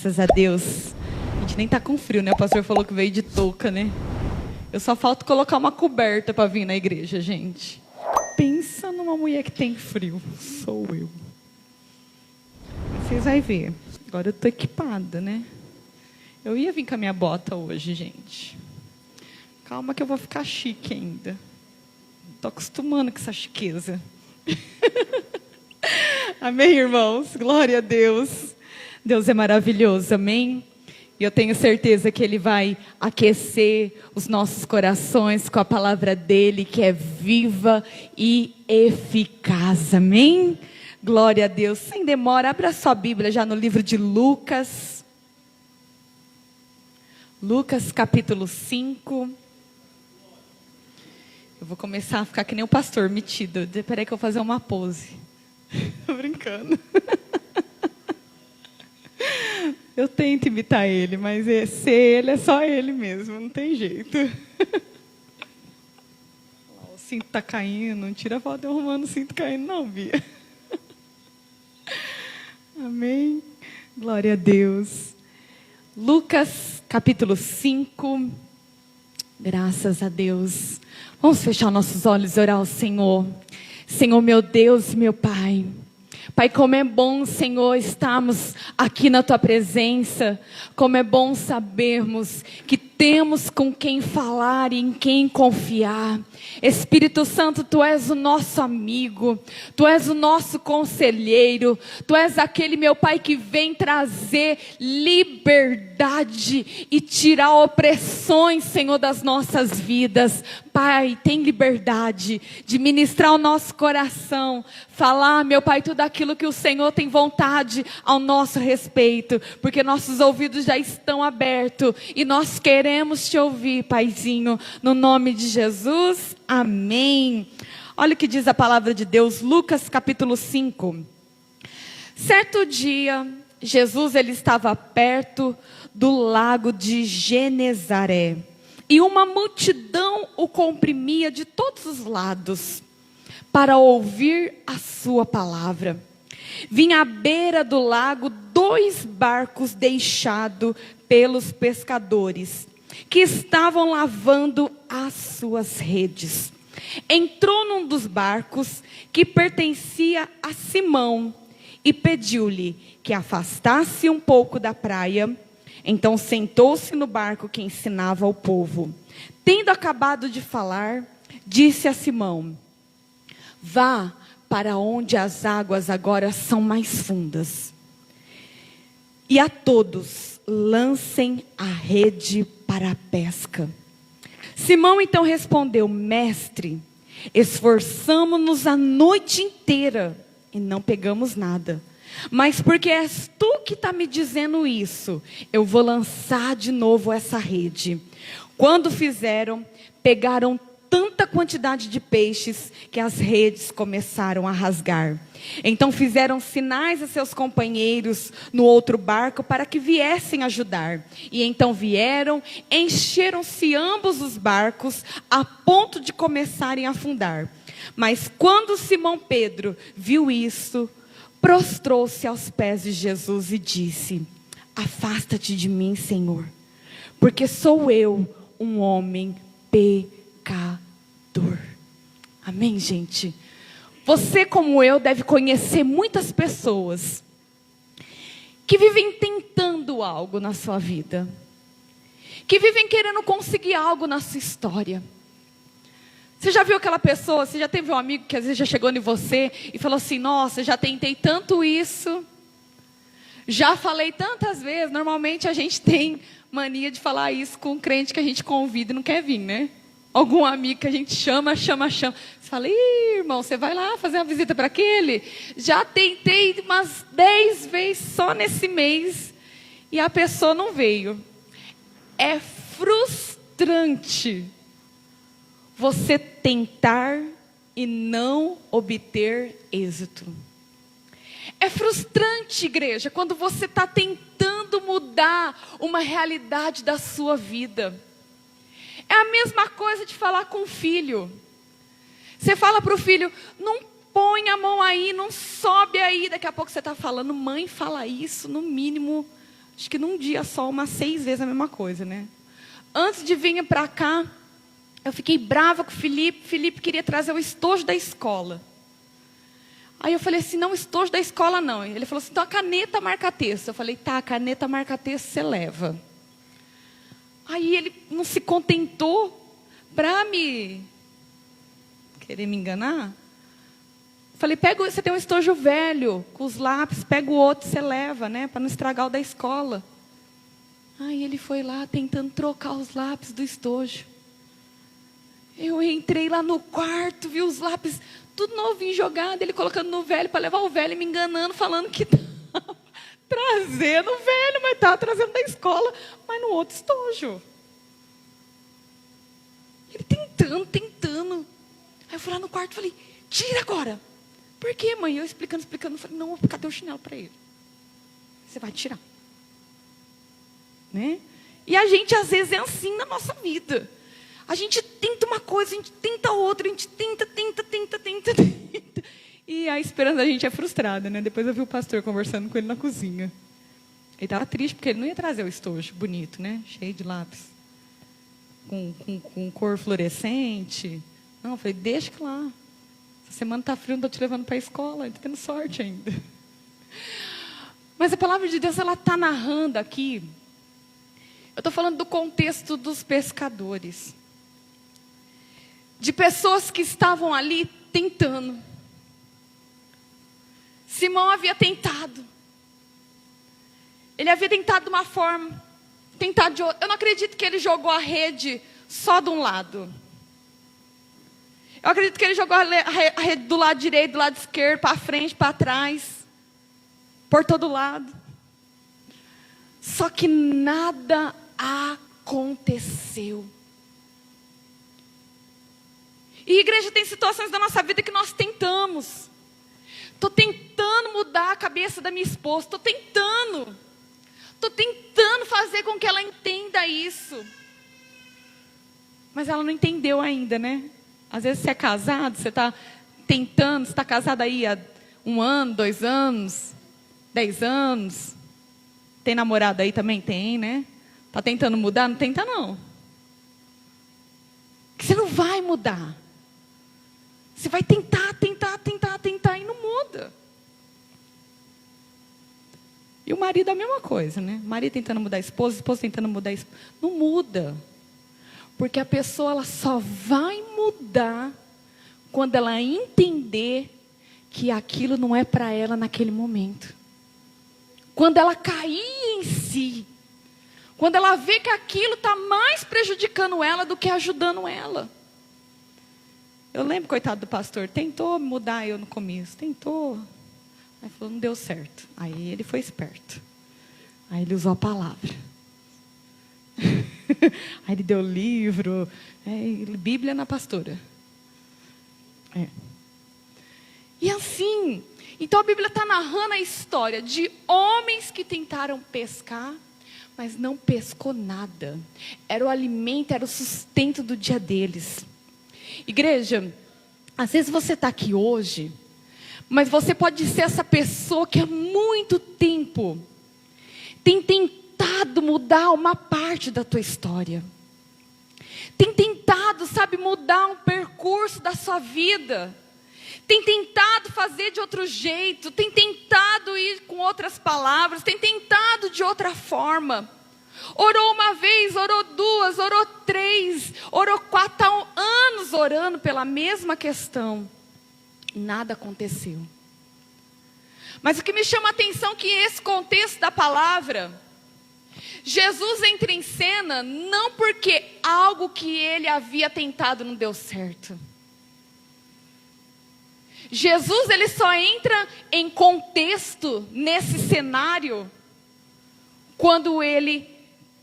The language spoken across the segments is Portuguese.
Graças a Deus. A gente nem tá com frio, né? O pastor falou que veio de touca, né? Eu só falta colocar uma coberta para vir na igreja, gente. Pensa numa mulher que tem frio. Sou eu. Vocês vão ver. Agora eu tô equipada, né? Eu ia vir com a minha bota hoje, gente. Calma que eu vou ficar chique ainda. Tô acostumando com essa chiqueza. Amém, irmãos? Glória a Deus. Deus é maravilhoso, amém? E eu tenho certeza que Ele vai aquecer os nossos corações com a palavra dEle, que é viva e eficaz, amém? Glória a Deus. Sem demora, abra sua Bíblia já no livro de Lucas. Lucas capítulo 5. Eu vou começar a ficar que nem o pastor, metido. Espera aí que eu vou fazer uma pose. Tô brincando. Eu tento imitar ele, mas ser ele é só ele mesmo, não tem jeito. O cinto tá caindo, não tira a foto eu arrumando o cinto caindo não, Bia. Amém? Glória a Deus. Lucas capítulo 5. Graças a Deus. Vamos fechar nossos olhos e orar ao Senhor. Senhor, meu Deus, meu Pai. Pai, como é bom, Senhor, estarmos aqui na Tua presença. Como é bom sabermos que temos com quem falar e em quem confiar. Espírito Santo, Tu és o nosso amigo. Tu és o nosso conselheiro. Tu és aquele, meu Pai, que vem trazer liberdade e tirar opressões, Senhor, das nossas vidas. Pai, tem liberdade de ministrar o nosso coração. Falar, meu Pai, tudo aquilo que o Senhor tem vontade ao nosso respeito. Porque nossos ouvidos já estão abertos. E nós queremos Te ouvir, Paizinho. No nome de Jesus, amém. Olha o que diz a palavra de Deus, Lucas capítulo 5. Certo dia, Jesus ele estava perto do lago de Genezaré. E uma multidão o comprimia de todos os lados para ouvir a sua palavra. Vinha à beira do lago 2 barcos deixados pelos pescadores, que estavam lavando as suas redes. Entrou num dos barcos que pertencia a Simão e pediu-lhe que afastasse um pouco da praia. Então sentou-se no barco que ensinava ao povo. Tendo acabado de falar, disse a Simão: vá para onde as águas agora são mais fundas. E a todos lancem a rede para a pesca. Simão então respondeu: mestre, esforçamo-nos a noite inteira e não pegamos nada. Mas porque és tu que está me dizendo isso, eu vou lançar de novo essa rede. Quando fizeram, pegaram tanta quantidade de peixes que as redes começaram a rasgar. Então fizeram sinais a seus companheiros no outro barco para que viessem ajudar. E então vieram, encheram-se ambos os barcos a ponto de começarem a afundar. Mas quando Simão Pedro viu isso, prostrou-se aos pés de Jesus e disse: afasta-te de mim, Senhor, porque sou eu um homem pecador. Amém, gente? Você, como eu, deve conhecer muitas pessoas que vivem tentando algo na sua vida, que vivem querendo conseguir algo na sua história. Você já viu aquela pessoa, você já teve um amigo que às vezes já chegou em você e falou assim: nossa, já tentei tanto isso, já falei tantas vezes. Normalmente a gente tem mania de falar isso com um crente que a gente convida e não quer vir, né? Algum amigo que a gente chama. Você fala: ih, irmão, você vai lá fazer uma visita para aquele? Já tentei umas 10 vezes só nesse mês e a pessoa não veio. É frustrante você tentar e não obter êxito. É frustrante, igreja, quando você está tentando mudar uma realidade da sua vida. É a mesma coisa de falar com o filho. Você fala para o filho: não põe a mão aí, não sobe aí. Daqui a pouco você está falando: mãe, fala isso, no mínimo acho que num dia só, umas 6 vezes a mesma coisa, né? Antes de vir para cá, eu fiquei brava com o Felipe. Felipe queria trazer o estojo da escola. Aí eu falei assim, não, estojo da escola não. Ele falou assim, então a caneta marca-texto. Eu falei, tá, a caneta marca-texto você leva. Aí ele não se contentou para querer me enganar. Eu falei, você tem um estojo velho, com os lápis, pega o outro, você leva, né, para não estragar o da escola. Aí ele foi lá tentando trocar os lápis do estojo. Eu entrei lá no quarto, vi os lápis tudo novinho jogado, ele colocando no velho para levar o velho, me enganando, falando que estava trazendo o velho, mas estava trazendo da escola, mas no outro estojo. Ele tentando. Aí eu fui lá no quarto e falei, tira agora. Por quê, mãe? Eu explicando. Eu falei, não, cadê o chinelo para ele? Você vai tirar. Né? E a gente às vezes é assim na nossa vida. A gente tenta uma coisa, a gente tenta outra, a gente tenta. E a esperança da gente é frustrada, né? Depois eu vi o pastor conversando com ele na cozinha. Ele estava triste porque ele não ia trazer o estojo bonito, né? Cheio de lápis. Com cor fluorescente. Não, eu falei, deixa que lá. Essa semana está frio, não estou te levando para a escola. Estou tendo sorte ainda. Mas a palavra de Deus, ela está narrando aqui. Eu estou falando do contexto dos pescadores. De pessoas que estavam ali tentando. Simão havia tentado. Ele havia tentado de uma forma, tentado de outra. Eu não acredito que ele jogou a rede só de um lado. Eu acredito que ele jogou a rede do lado direito, do lado esquerdo, para frente, para trás, por todo lado. Só que nada aconteceu. E igreja, tem situações da nossa vida que nós tentamos. Estou tentando mudar a cabeça da minha esposa. Estou tentando fazer com que ela entenda isso. Mas ela não entendeu ainda, né? Às vezes você é casado, você está tentando, você está casado aí há 1 ano, 2 anos, 10 anos. Tem namorado aí também? Tem, né? Está tentando mudar? Não tenta não. Porque você não vai mudar. Você vai tentar e não muda. E o marido é a mesma coisa, né? O marido tentando mudar a esposa tentando mudar a esposa. Não muda. Porque a pessoa, ela só vai mudar quando ela entender que aquilo não é para ela naquele momento. Quando ela cair em si. Quando ela vê que aquilo está mais prejudicando ela do que ajudando ela. Eu lembro, coitado do pastor, tentou mudar eu no começo, tentou. Aí falou, não deu certo. Aí ele foi esperto. Aí ele usou a palavra. Aí ele deu livro, Bíblia na pastora. E assim, então a Bíblia está narrando a história de homens que tentaram pescar, mas não pescou nada. Era o alimento, era o sustento do dia deles. Igreja, às vezes você está aqui hoje, mas você pode ser essa pessoa que há muito tempo tem tentado mudar uma parte da tua história. Tem tentado, mudar um percurso da sua vida. Tem tentado fazer de outro jeito. Tem tentado ir com outras palavras. Tem tentado de outra forma. Orou uma vez, orou 2, orou 3, orou 4 anos orando pela mesma questão. Nada aconteceu. Mas o que me chama a atenção é que esse contexto da palavra, Jesus entra em cena não porque algo que ele havia tentado não deu certo. Jesus, ele só entra em contexto nesse cenário quando ele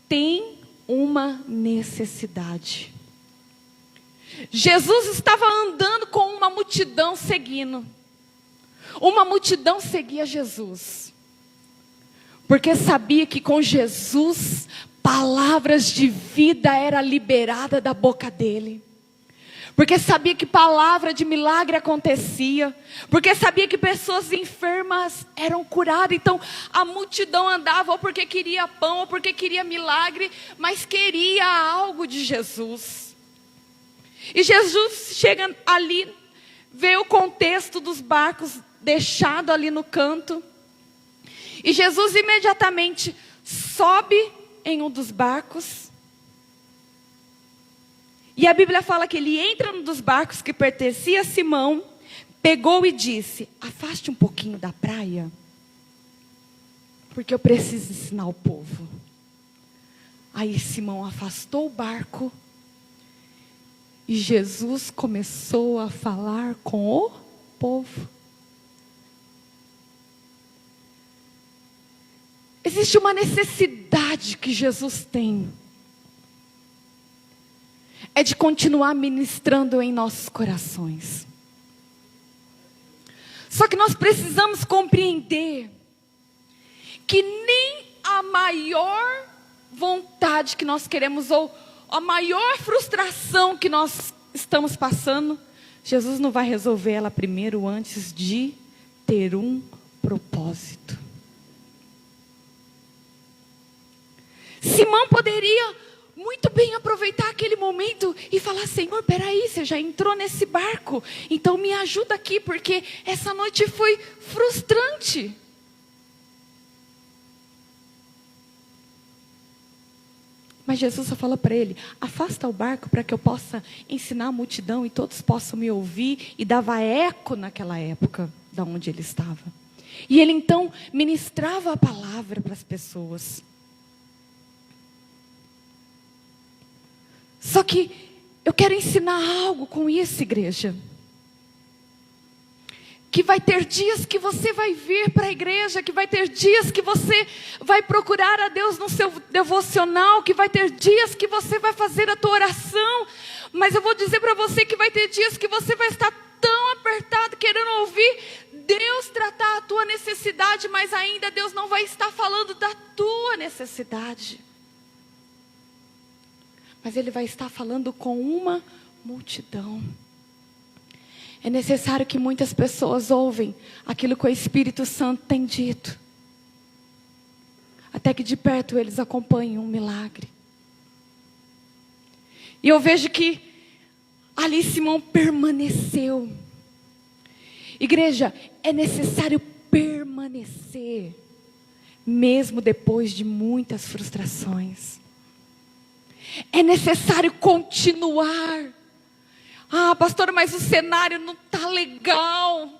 tem uma necessidade. Jesus estava andando com uma multidão seguindo. Uma multidão seguia Jesus. Porque sabia que com Jesus, palavras de vida era liberada da boca dele. porque sabia que palavra de milagre acontecia, porque sabia que pessoas enfermas eram curadas. Então a multidão andava ou porque queria pão, ou porque queria milagre, mas queria algo de Jesus. E Jesus chega ali, vê o contexto dos barcos deixado ali no canto, e Jesus imediatamente sobe em um dos barcos. E a Bíblia fala que ele entra num dos barcos que pertencia a Simão, pegou e disse: afaste um pouquinho da praia, porque eu preciso ensinar o povo. Aí Simão afastou o barco, e Jesus começou a falar com o povo. Existe uma necessidade que Jesus tem, é de continuar ministrando em nossos corações. Só que nós precisamos compreender que nem a maior vontade que nós queremos, ou a maior frustração que nós estamos passando, Jesus não vai resolver ela primeiro antes de ter um propósito. Simão poderia muito bem aproveitar aquele momento e falar: Senhor, peraí, você já entrou nesse barco, então me ajuda aqui, porque essa noite foi frustrante. Mas Jesus só falou para ele: afasta o barco para que eu possa ensinar a multidão e todos possam me ouvir. E dava eco naquela época da onde ele estava. E ele então ministrava a palavra para as pessoas. Só que eu quero ensinar algo com isso, igreja. Que vai ter dias que você vai vir para a igreja, que vai ter dias que você vai procurar a Deus no seu devocional, que vai ter dias que você vai fazer a tua oração, mas eu vou dizer para você que vai ter dias que você vai estar tão apertado, querendo ouvir Deus tratar a tua necessidade, mas ainda Deus não vai estar falando da tua necessidade. Mas Ele vai estar falando com uma multidão. É necessário que muitas pessoas ouvem aquilo que o Espírito Santo tem dito, até que de perto eles acompanhem um milagre. E eu vejo que ali Simão permaneceu. Igreja, é necessário permanecer, mesmo depois de muitas frustrações. É necessário continuar. Ah, pastora, mas o cenário não está legal.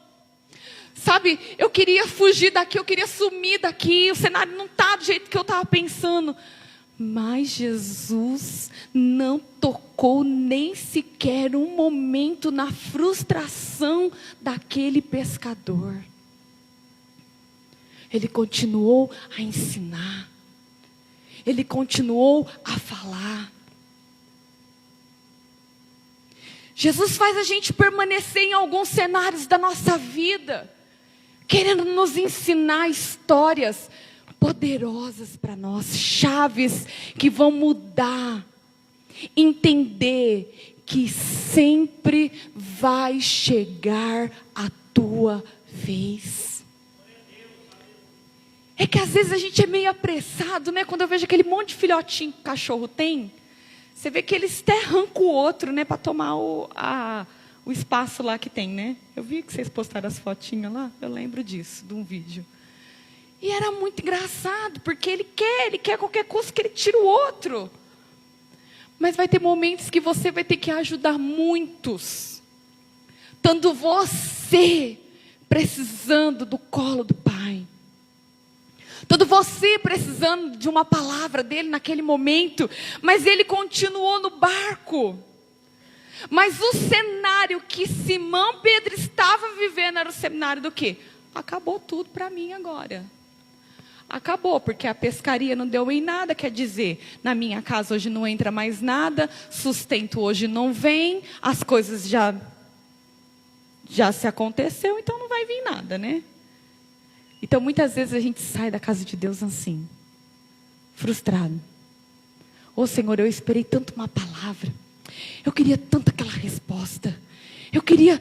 Sabe, eu queria fugir daqui, eu queria sumir daqui. O cenário não está do jeito que eu estava pensando. Mas Jesus não tocou nem sequer um momento na frustração daquele pescador. Ele continuou a ensinar. Ele continuou a falar. Jesus faz a gente permanecer em alguns cenários da nossa vida, querendo nos ensinar histórias poderosas para nós, chaves que vão mudar, entender que sempre vai chegar a tua vez. É que às vezes a gente é meio apressado, né? Quando eu vejo aquele monte de filhotinho que o cachorro tem, você vê que eles até arrancam o outro, né? Para tomar o espaço lá que tem, né? Eu vi que vocês postaram as fotinhas lá, eu lembro disso, de um vídeo. E era muito engraçado, porque ele quer a qualquer custo que ele tire o outro. Mas vai ter momentos que você vai ter que ajudar muitos. Tanto você precisando do colo do Pai. Todo você precisando de uma palavra dele naquele momento. Mas ele continuou no barco. Mas o cenário que Simão Pedro estava vivendo era o cenário do quê? Acabou tudo para mim agora. Acabou, porque a pescaria não deu em nada. Quer dizer, na minha casa hoje não entra mais nada. Sustento hoje não vem. As coisas já se aconteceu, então não vai vir nada, né? Então, muitas vezes a gente sai da casa de Deus assim, frustrado. Ô Senhor, eu esperei tanto uma palavra. Eu queria tanto aquela resposta. Eu queria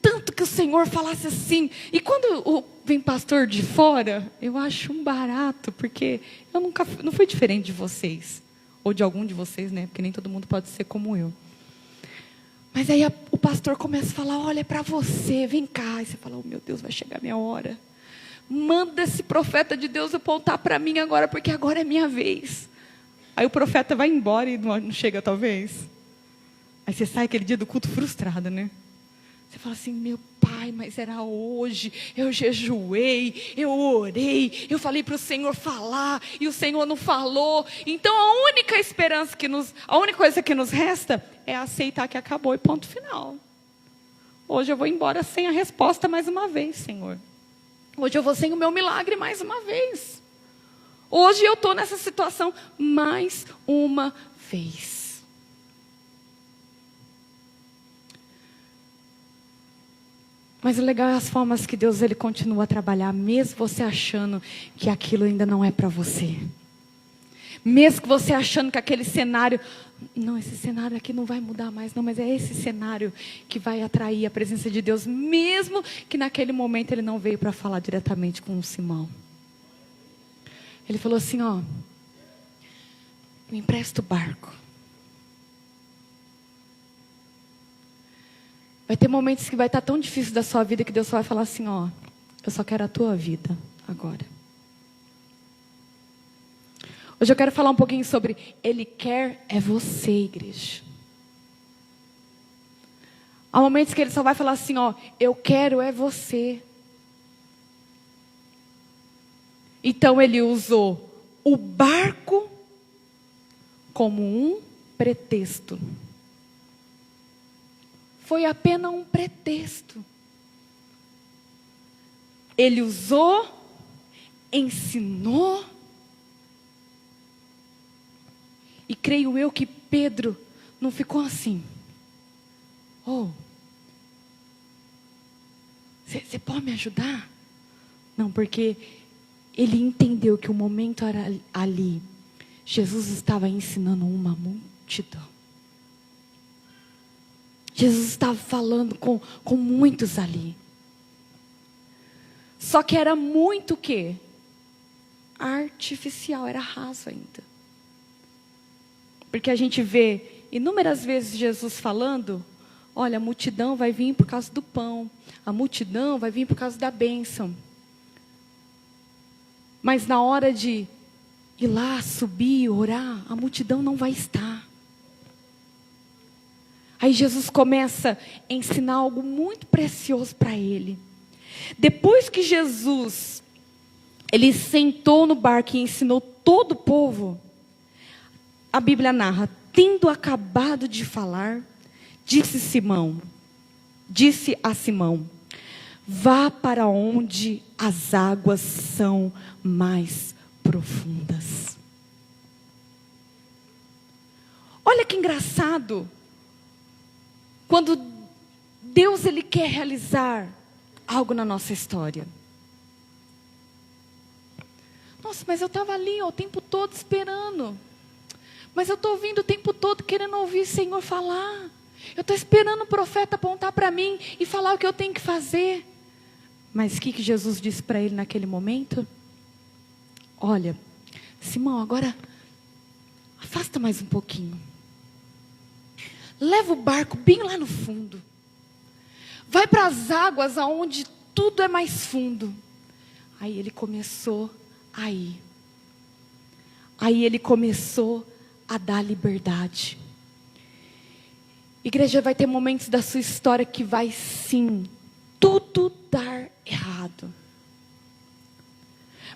tanto que o Senhor falasse assim. E quando vem pastor de fora, eu acho um barato, porque eu não fui diferente de vocês. Ou de algum de vocês, né? Porque nem todo mundo pode ser como eu. Mas aí o pastor começa a falar, olha, é para você, vem cá. E você fala, oh meu Deus, vai chegar a minha hora. Manda esse profeta de Deus apontar para mim agora, porque agora é minha vez. Aí o profeta vai embora e não chega talvez. Aí você sai aquele dia do culto frustrado, né? Você fala assim, meu pai, mas era hoje, eu jejuei, eu orei, eu falei para o Senhor falar, e o Senhor não falou. Então a única esperança a única coisa que nos resta é aceitar que acabou e ponto final. Hoje eu vou embora sem a resposta mais uma vez, Senhor. Hoje eu vou sem o meu milagre mais uma vez. Hoje eu estou nessa situação mais uma vez. Mas o legal é as formas que Deus ele continua a trabalhar, mesmo você achando que aquilo ainda não é para você. Mesmo que você achando que aquele cenário, não, esse cenário aqui não vai mudar mais, não, mas é esse cenário que vai atrair a presença de Deus, mesmo que naquele momento ele não veio para falar diretamente com o Simão. Ele falou assim, ó, me empresta o barco. Vai ter momentos que vai estar tão difícil da sua vida que Deus só vai falar assim, ó, eu só quero a tua vida agora. Hoje eu quero falar um pouquinho sobre Ele quer é você, igreja. Há momentos que Ele só vai falar assim, ó, eu quero é você. Então Ele usou o barco como um pretexto. Foi apenas um pretexto. Ele usou, ensinou. E creio eu que Pedro não ficou assim. Oh, você pode me ajudar? Não, porque ele entendeu que o momento era ali. Jesus estava ensinando uma multidão. Jesus estava falando com muitos ali. Só que era muito o quê? Artificial, era raso ainda. Porque a gente vê inúmeras vezes Jesus falando, olha, a multidão vai vir por causa do pão. A multidão vai vir por causa da bênção. Mas na hora de ir lá, subir, orar, a multidão não vai estar. Aí Jesus começa a ensinar algo muito precioso para ele. Depois que Jesus, ele sentou no barco e ensinou todo o povo, a Bíblia narra, tendo acabado de falar, disse a Simão, vá para onde as águas são mais profundas. Olha que engraçado. Quando Deus ele quer realizar algo na nossa história. Nossa, mas eu estava ali ó, o tempo todo esperando. Mas eu estou ouvindo o tempo todo querendo ouvir o Senhor falar. Eu estou esperando o profeta apontar para mim e falar o que eu tenho que fazer. Mas o que Jesus disse para ele naquele momento? Olha, Simão, agora afasta mais um pouquinho. Leva o barco bem lá no fundo. Vai para as águas aonde tudo é mais fundo. Aí ele começou a ir. Aí ele começou a dar liberdade. Igreja, vai ter momentos da sua história que vai sim, tudo dar errado.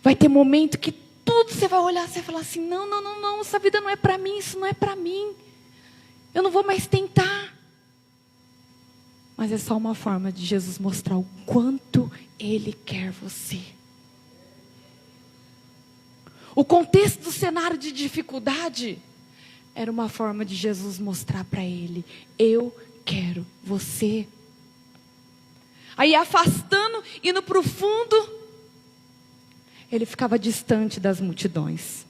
Vai ter momento que tudo você vai olhar, você vai falar assim, não, essa vida não é para mim, isso não é para mim. Eu não vou mais tentar. Mas é só uma forma de Jesus mostrar o quanto Ele quer você. O contexto do cenário de dificuldade era uma forma de Jesus mostrar para ele, eu quero você. Aí afastando, indo para o fundo, ele ficava distante das multidões.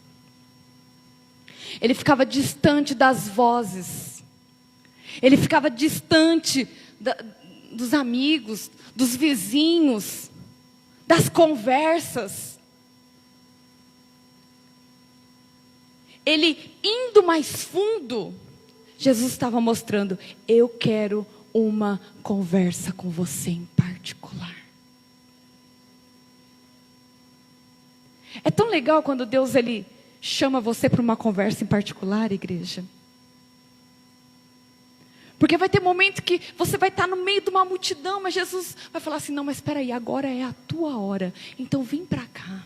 Ele ficava distante das vozes. Ele ficava distante dos amigos, dos vizinhos, das conversas. Ele indo mais fundo, Jesus estava mostrando: eu quero uma conversa com você em particular. É tão legal quando Deus ele chama você para uma conversa em particular, igreja. Porque vai ter momento que você vai estar no meio de uma multidão, mas Jesus vai falar assim: não, mas espera aí, agora é a tua hora, então vem para cá.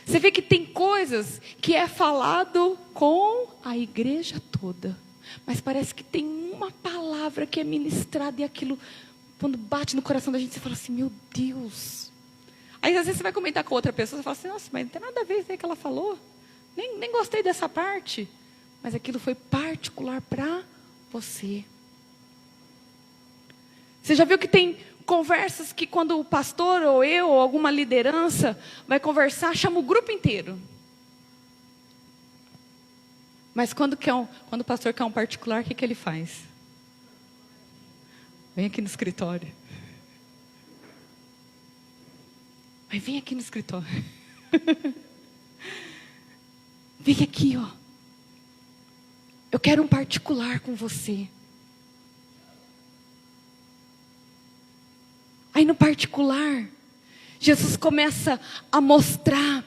Você vê que tem coisas que é falado com a igreja toda, mas parece que tem uma palavra que é ministrada e aquilo, quando bate no coração da gente, você fala assim: meu Deus. Aí às vezes você vai comentar com outra pessoa, você fala assim: nossa, mas não tem nada a ver com o que ela falou, nem gostei dessa parte, mas aquilo foi particular para você. Você já viu que tem conversas que quando o pastor ou eu ou alguma liderança vai conversar, chama o grupo inteiro. Mas quando o pastor quer um particular, o que ele faz? Vem aqui no escritório. Mas vem aqui no escritório. Vem aqui, ó. Eu quero um particular com você. Aí no particular, Jesus começa a mostrar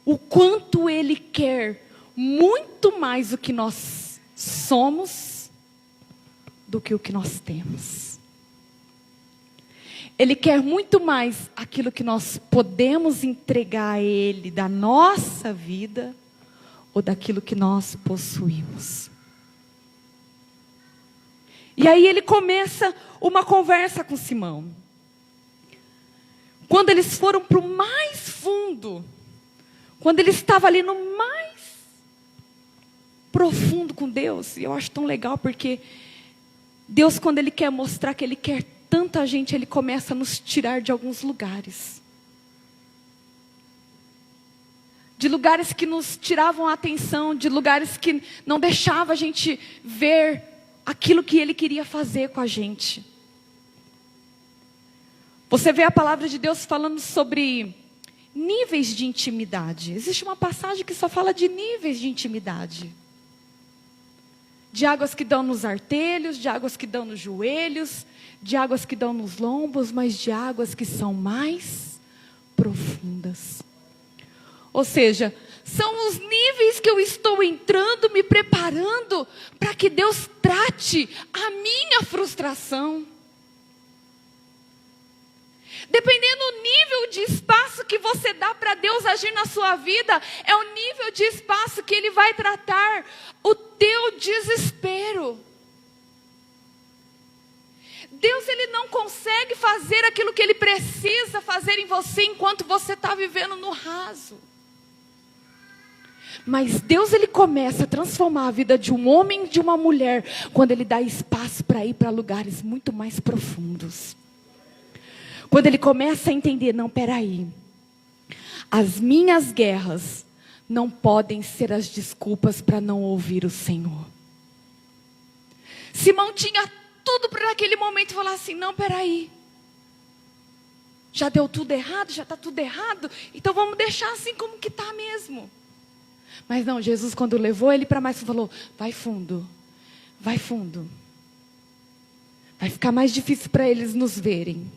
o quanto Ele quer muito mais o que nós somos do que o que nós temos. Ele quer muito mais aquilo que nós podemos entregar a Ele da nossa vida ou daquilo que nós possuímos. E aí ele começa uma conversa com Simão. Quando eles foram para o mais fundo, quando ele estava ali no mais profundo com Deus, e eu acho tão legal porque Deus, quando Ele quer mostrar que Ele quer tanta gente, Ele começa a nos tirar de alguns lugares. De lugares que nos tiravam a atenção, de lugares que não deixavam a gente ver aquilo que Ele queria fazer com a gente. Você vê a palavra de Deus falando sobre níveis de intimidade. Existe uma passagem que só fala de níveis de intimidade. De águas que dão nos artelhos, de águas que dão nos joelhos, de águas que dão nos lombos, mas de águas que são mais profundas. Ou seja, são os níveis que eu estou entrando, me preparando para que Deus trate a minha frustração. Dependendo do nível de espaço que você dá para Deus agir na sua vida, é o nível de espaço que Ele vai tratar o teu desespero. Deus, Ele não consegue fazer aquilo que Ele precisa fazer em você enquanto você está vivendo no raso. Mas Deus, Ele começa a transformar a vida de um homem e de uma mulher quando Ele dá espaço para ir para lugares muito mais profundos. Quando ele começa a entender: não, peraí, as minhas guerras não podem ser as desculpas para não ouvir o Senhor. Simão tinha tudo para naquele momento falar assim: não, peraí, já deu tudo errado, já está tudo errado, então vamos deixar assim como que está mesmo. Mas não, Jesus, quando levou ele para mais, falou: vai fundo, vai fundo. Vai ficar mais difícil para eles nos verem,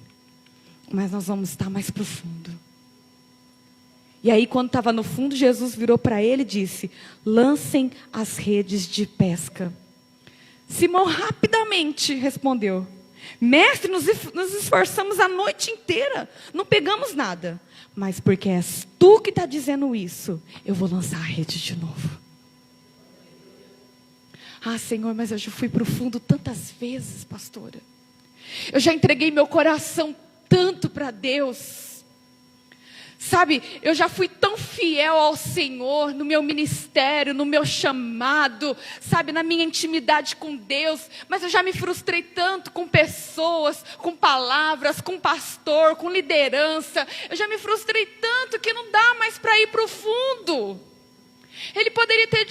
mas nós vamos estar mais profundo. E aí, quando estava no fundo, Jesus virou para ele e disse: lancem as redes de pesca. Simão rapidamente respondeu: mestre, nos esforçamos a noite inteira, não pegamos nada. Mas porque és tu que está dizendo isso, eu vou lançar a rede de novo. Ah, Senhor, mas eu já fui para o fundo tantas vezes, pastora. Eu já entreguei meu coração tanto para Deus. Sabe, eu já fui tão fiel ao Senhor no meu ministério, no meu chamado, sabe, na minha intimidade com Deus. Mas eu já me frustrei tanto com pessoas, com palavras, com pastor, com liderança. Eu já me frustrei tanto que não dá mais para ir para o fundo. Ele poderia ter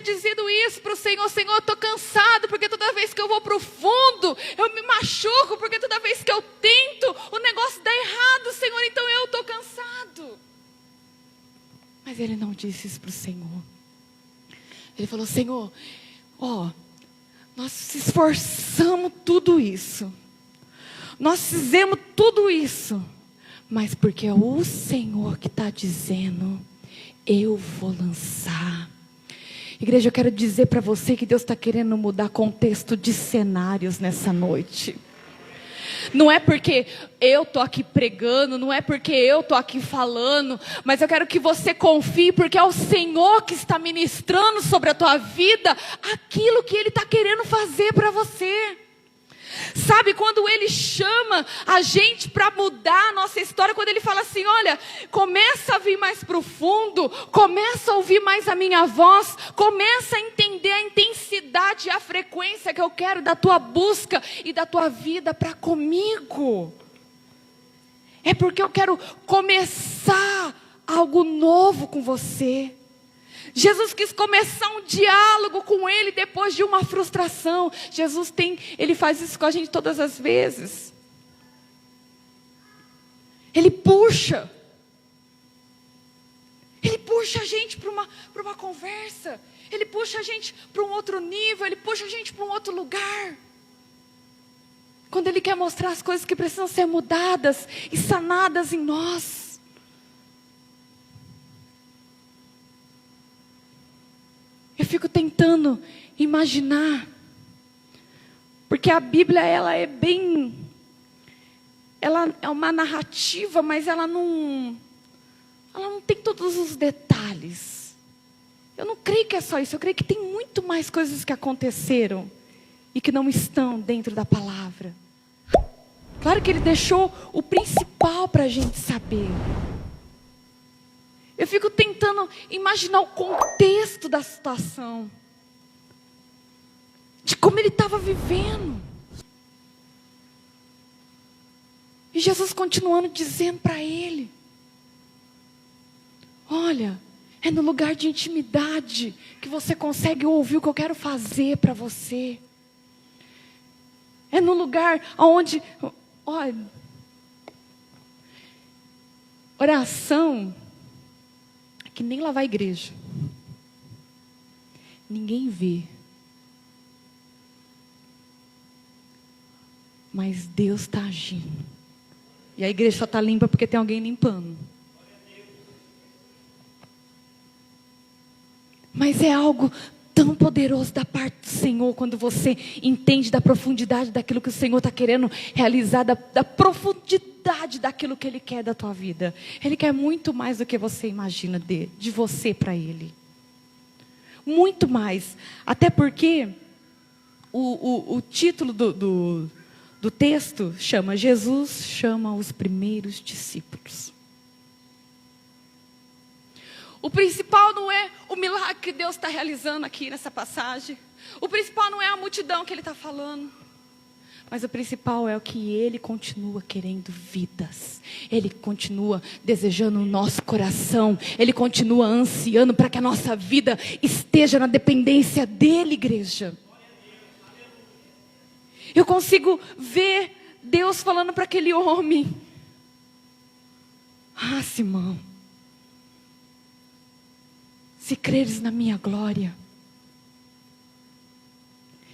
dizido isso para o Senhor: Senhor, eu estou cansado, porque toda vez que eu vou para o fundo, eu me machuco, porque toda vez que eu tento, o negócio dá errado, Senhor, então eu estou cansado. Mas ele não disse isso para o Senhor. Ele falou: Senhor, nós esforçamos tudo isso, nós fizemos tudo isso, mas porque é o Senhor que está dizendo, eu vou lançar. Igreja, eu quero dizer para você que Deus está querendo mudar contexto de cenários nessa noite. Não é porque eu estou aqui pregando, não é porque eu estou aqui falando, mas eu quero que você confie, porque é o Senhor que está ministrando sobre a tua vida aquilo que Ele está querendo fazer para você. Sabe, quando Ele chama a gente para mudar a nossa história, quando Ele fala assim: olha, começa a vir mais para o fundo, começa a ouvir mais a minha voz, começa a entender a intensidade e a frequência que eu quero da tua busca e da tua vida para comigo. É porque eu quero começar algo novo com você. Jesus quis começar um diálogo com ele depois de uma frustração. Ele faz isso com a gente todas as vezes. Ele puxa a gente para uma conversa. Ele puxa a gente para um outro nível. Ele puxa a gente para um outro lugar. Quando Ele quer mostrar as coisas que precisam ser mudadas e sanadas em nós. Eu fico tentando imaginar, porque a Bíblia ela é uma narrativa, mas ela não tem todos os detalhes. Eu não creio que é só isso, eu creio que tem muito mais coisas que aconteceram e que não estão dentro da palavra. Claro que Ele deixou o principal para a gente saber. Eu fico tentando imaginar o contexto da situação, de como ele estava vivendo. E Jesus continuando dizendo para ele: olha, é no lugar de intimidade que você consegue ouvir o que eu quero fazer para você. É no lugar onde, olha, oração que nem lavar a igreja. Ninguém vê. Mas Deus está agindo. E a igreja só está limpa porque tem alguém limpando. Mas é algo tão poderoso da parte do Senhor, quando você entende da profundidade daquilo que o Senhor está querendo realizar, da profundidade daquilo que Ele quer da tua vida. Ele quer muito mais do que você imagina de você para Ele. Muito mais. Até porque o título do texto chama: Jesus chama os primeiros discípulos. O principal não é o milagre que Deus está realizando aqui nessa passagem. O principal não é a multidão que Ele está falando. Mas o principal é o que Ele continua querendo vidas. Ele continua desejando o nosso coração. Ele continua ansiando para que a nossa vida esteja na dependência dEle, igreja. Eu consigo ver Deus falando para aquele homem: ah, Simão, se creres na minha glória.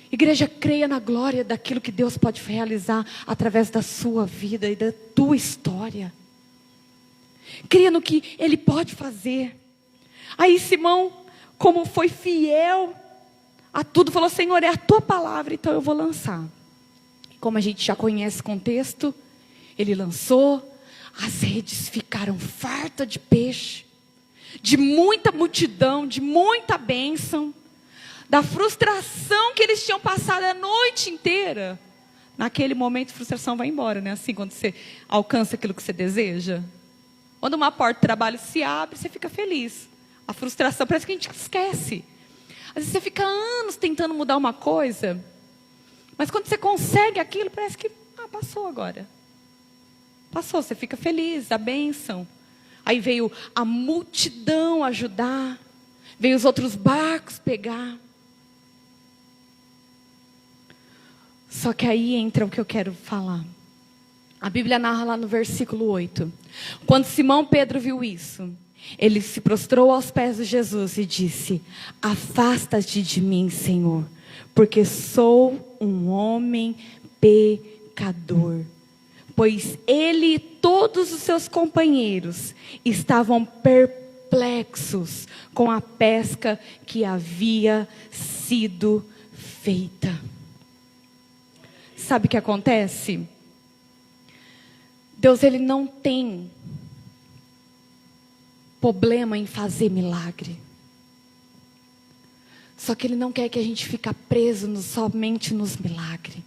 Igreja, creia na glória daquilo que Deus pode realizar através da sua vida e da tua história. Creia no que Ele pode fazer. Aí Simão, como foi fiel a tudo, falou: Senhor, é a tua palavra, então eu vou lançar. Como a gente já conhece o contexto, ele lançou, as redes ficaram fartas de peixe, de muita multidão, de muita bênção, da frustração que eles tinham passado a noite inteira. Naquele momento a frustração vai embora, né? Assim, quando você alcança aquilo que você deseja. Quando uma porta de trabalho se abre, você fica feliz. A frustração, parece que a gente esquece. Às vezes você fica anos tentando mudar uma coisa, mas quando você consegue aquilo, parece que passou agora. Passou, você fica feliz, a bênção. Aí veio a multidão ajudar. veio os outros barcos pegar. Só que aí entra o que eu quero falar. A Bíblia narra lá no versículo 8. Quando Simão Pedro viu isso, ele se prostrou aos pés de Jesus e disse: afasta-te de mim, Senhor, porque sou um homem pecador. Pois ele e todos os seus companheiros estavam perplexos com a pesca que havia sido feita. Sabe o que acontece? Deus, ele não tem problema em fazer milagre. Só que ele não quer que a gente fique preso somente nos milagres.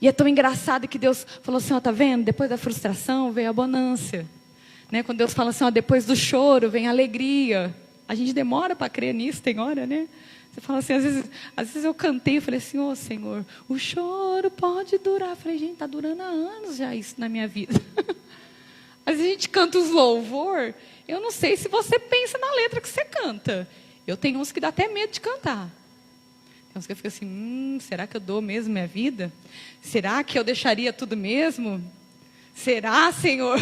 E é tão engraçado que Deus falou assim, ó, tá vendo? Depois da frustração vem a bonança. Né? Quando Deus fala assim, ó, depois do choro vem a alegria. A gente demora para crer nisso, tem hora, né? Você fala assim, às vezes eu cantei, eu falei assim, ô Senhor, o choro pode durar. Eu falei, gente, está durando há anos já isso na minha vida. Às vezes a gente canta os louvor, eu não sei se você pensa na letra que você canta. Eu tenho uns que dá até medo de cantar. Tem uns que eu fico assim, será que eu dou mesmo minha vida? Será que eu deixaria tudo mesmo? Será, Senhor?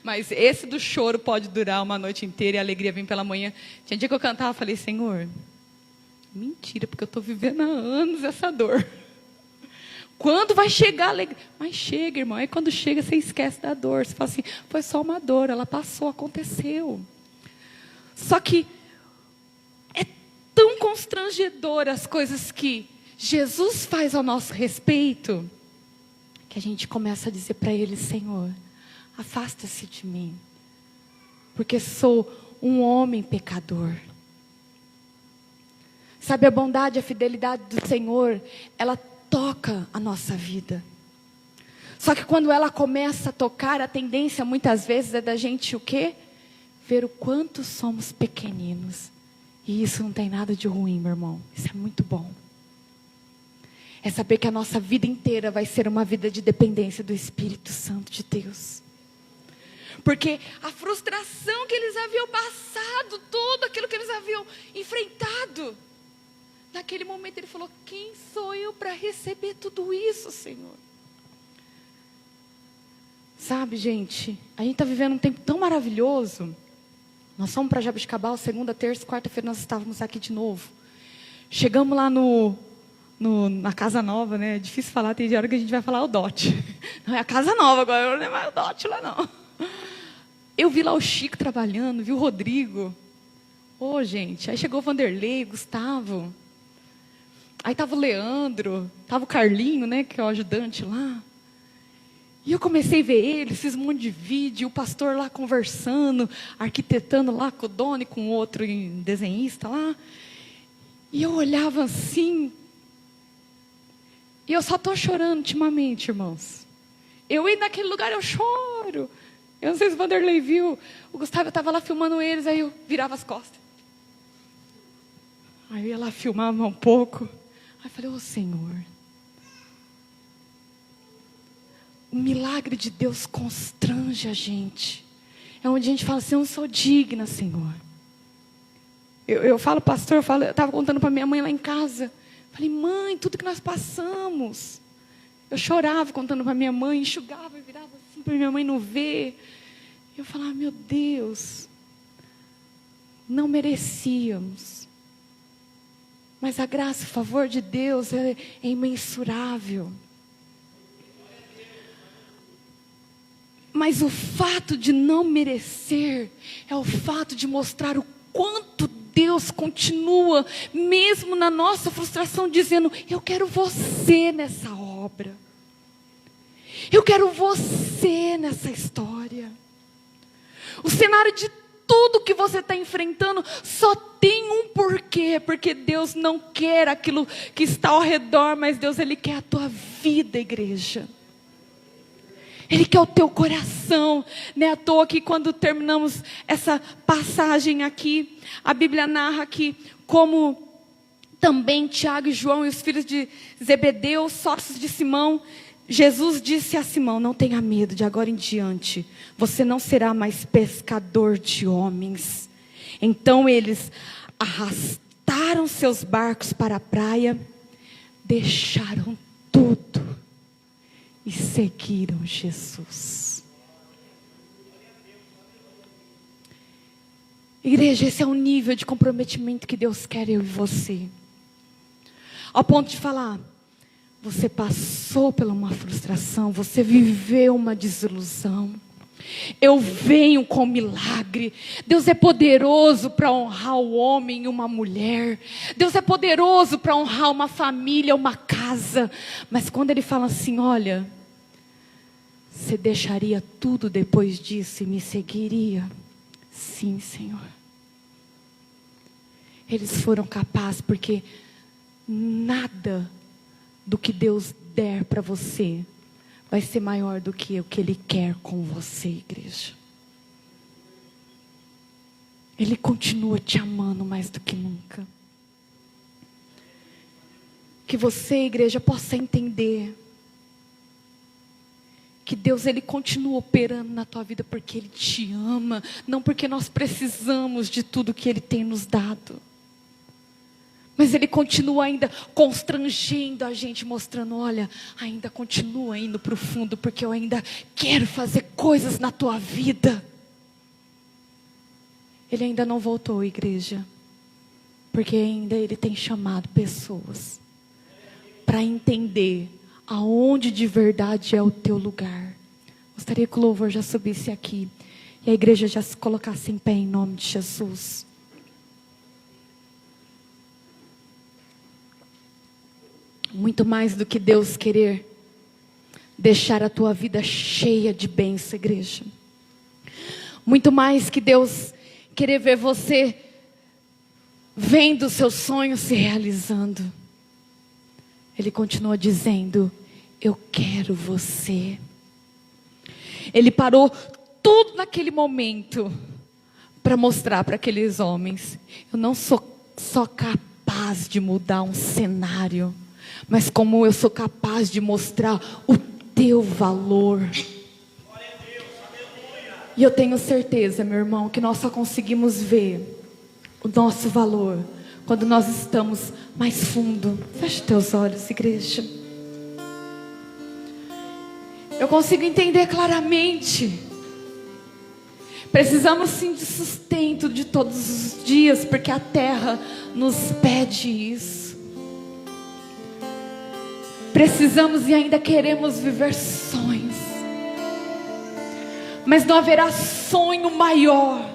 Mas esse do choro pode durar uma noite inteira e a alegria vem pela manhã. Tinha dia que eu cantava, eu falei, Senhor, mentira, porque eu estou vivendo há anos essa dor. Quando vai chegar a alegria? Mas chega, irmão. Aí quando chega, você esquece da dor. Você fala assim, foi só uma dor, ela passou, aconteceu. Só que é tão constrangedor as coisas que Jesus faz ao nosso respeito, que a gente começa a dizer para Ele, Senhor, afasta-se de mim, porque sou um homem pecador. Sabe, a bondade, a fidelidade do Senhor, ela toca a nossa vida. Só que quando ela começa a tocar, a tendência muitas vezes é da gente o quê? Ver o quanto somos pequeninos. E isso não tem nada de ruim, meu irmão. Isso é muito bom. É saber que a nossa vida inteira vai ser uma vida de dependência do Espírito Santo de Deus. Porque a frustração que eles haviam passado, tudo aquilo que eles haviam enfrentado, naquele momento ele falou, quem sou eu para receber tudo isso, Senhor? Sabe, gente, a gente está vivendo um tempo tão maravilhoso. Nós fomos para Jabuticabal, segunda, terça, quarta-feira nós estávamos aqui de novo. Chegamos lá na Casa Nova, né? É difícil falar, tem hora que a gente vai falar o dote. Não é a Casa Nova agora, não é mais o dote lá não. Eu vi lá o Chico trabalhando, vi o Rodrigo. Ô, gente, aí chegou o Vanderlei, Gustavo. Aí estava o Leandro, estava o Carlinho, né, que é o ajudante lá. E eu comecei a ver eles, fiz um monte de vídeo, o pastor lá conversando, arquitetando lá com o Doni, com o outro desenhista lá. E eu olhava assim, e eu só estou chorando ultimamente, irmãos. Eu ia naquele lugar, eu choro. Eu não sei se o Vanderlei viu, o Gustavo estava lá filmando eles, aí eu virava as costas. Aí eu ia lá filmar um pouco. Aí eu falei, ô Senhor, o milagre de Deus constrange a gente. É onde a gente fala assim, eu não sou digna, Senhor. Eu falo, pastor, eu estava contando para minha mãe lá em casa. Falei, mãe, tudo que nós passamos. Eu chorava contando para minha mãe, enxugava e virava assim para minha mãe não ver. Eu falava, meu Deus, não merecíamos. Mas a graça e o favor de Deus é imensurável. Mas o fato de não merecer é o fato de mostrar o quanto Deus continua, mesmo na nossa frustração, dizendo, eu quero você nessa obra. Eu quero você nessa história. O cenário de tudo que você está enfrentando só tem um porquê. Porque Deus não quer aquilo que está ao redor, mas Deus, Ele quer a tua vida, igreja. Ele quer o teu coração. Não é à toa que quando terminamos essa passagem aqui, a Bíblia narra que como também Tiago e João e os filhos de Zebedeu, sócios de Simão, Jesus disse a Simão, não tenha medo, de agora em diante, você não será mais pescador de homens. Então eles arrastaram seus barcos para a praia, deixaram tudo e seguiram Jesus. Igreja, esse é o nível de comprometimento que Deus quer eu e você. Ao ponto de falar, você passou por uma frustração, você viveu uma desilusão. Eu venho com milagre. Deus é poderoso para honrar o homem e uma mulher. Deus é poderoso para honrar uma família, uma casa. Mas quando Ele fala assim, olha, você deixaria tudo depois disso e me seguiria? Sim, Senhor. Eles foram capazes, porque nada do que Deus der para você vai ser maior do que o que Ele quer com você, igreja. Ele continua te amando mais do que nunca. Que você, igreja, possa entender que Deus, Ele continua operando na tua vida porque Ele te ama, não porque nós precisamos de tudo que Ele tem nos dado. Mas Ele continua ainda constrangendo a gente, mostrando, olha, ainda continua indo para o fundo, porque eu ainda quero fazer coisas na tua vida. Ele ainda não voltou, igreja, porque ainda Ele tem chamado pessoas para entender aonde de verdade é o teu lugar. Gostaria que o louvor já subisse aqui e a igreja já se colocasse em pé em nome de Jesus. Muito mais do que Deus querer deixar a tua vida cheia de bênção, igreja. Muito mais que Deus querer ver você vendo os seus sonhos se realizando. Ele continua dizendo, eu quero você. Ele parou tudo naquele momento para mostrar para aqueles homens, eu não sou só capaz de mudar um cenário, mas como eu sou capaz de mostrar o teu valor. E eu tenho certeza, meu irmão, que nós só conseguimos ver o nosso valor quando nós estamos mais fundo. Feche teus olhos, igreja. Eu consigo entender claramente. Precisamos sim de sustento de todos os dias, porque a terra nos pede isso. Precisamos e ainda queremos viver sonhos. Mas não haverá sonho maior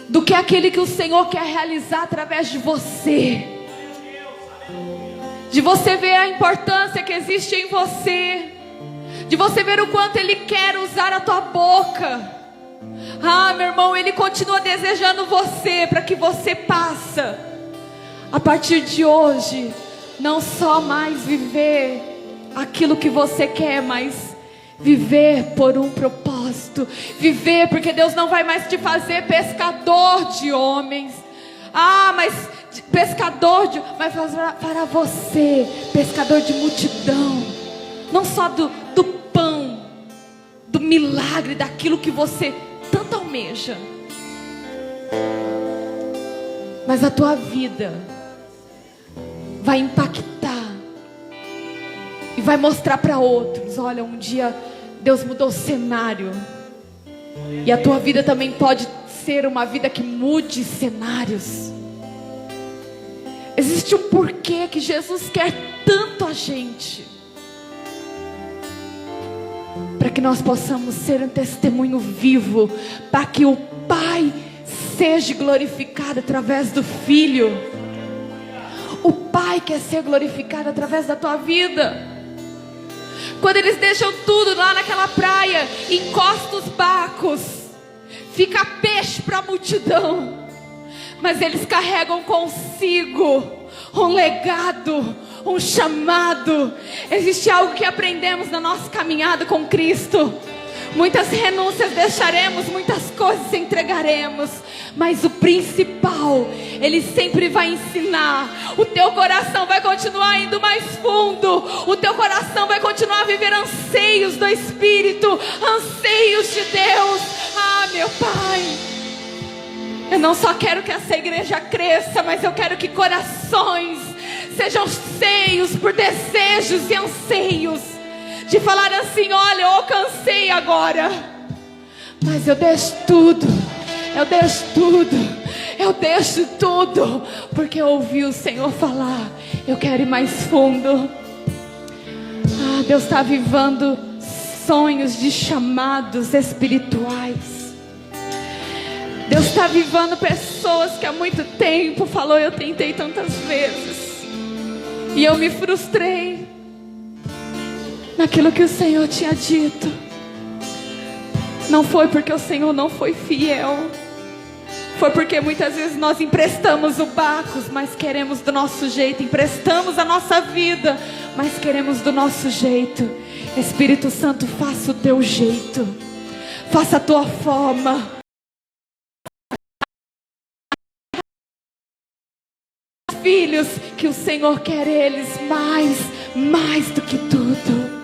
do que aquele que o Senhor quer realizar através de você. De você ver a importância que existe em você. De você ver o quanto Ele quer usar a tua boca. Ah, meu irmão, Ele continua desejando você, para que você passe a partir de hoje não só mais viver aquilo que você quer, mas viver por um propósito. Viver porque Deus não vai mais te fazer pescador de homens. Ah, mas pescador de... Mas para você, pescador de multidão. Não só do pão, do milagre, daquilo que você tanto almeja. Mas a tua vida vai impactar e vai mostrar para outros, olha, um dia Deus mudou o cenário, e a tua vida também pode ser uma vida que mude cenários. Existe um porquê que Jesus quer tanto a gente, para que nós possamos ser um testemunho vivo, para que o Pai seja glorificado através do Filho. O Pai quer ser glorificado através da tua vida. Quando eles deixam tudo lá naquela praia, encosta os barcos, fica peixe para a multidão, mas eles carregam consigo um legado, um chamado. Existe algo que aprendemos na nossa caminhada com Cristo. Muitas renúncias deixaremos, muitas coisas entregaremos, mas o principal, Ele sempre vai ensinar. O teu coração vai continuar indo mais fundo. O teu coração vai continuar a viver anseios do Espírito, anseios de Deus. Ah, meu Pai, Eu não só quero que essa igreja cresça, mas eu quero que corações sejam cheios por desejos e anseios de falar assim: olha, eu alcancei agora, mas eu deixo tudo, eu deixo tudo, eu deixo tudo, porque eu ouvi o Senhor falar, eu quero ir mais fundo. Deus está avivando sonhos de chamados espirituais. Deus está avivando pessoas que há muito tempo falou: eu tentei tantas vezes e eu me frustrei naquilo que o Senhor tinha dito. Não foi porque o Senhor não foi fiel, foi porque muitas vezes nós emprestamos o barco, mas queremos do nosso jeito. Emprestamos a nossa vida, mas queremos do nosso jeito. Espírito Santo, faça o teu jeito, faça a tua forma. Filhos, que o Senhor quer eles mais do que tudo.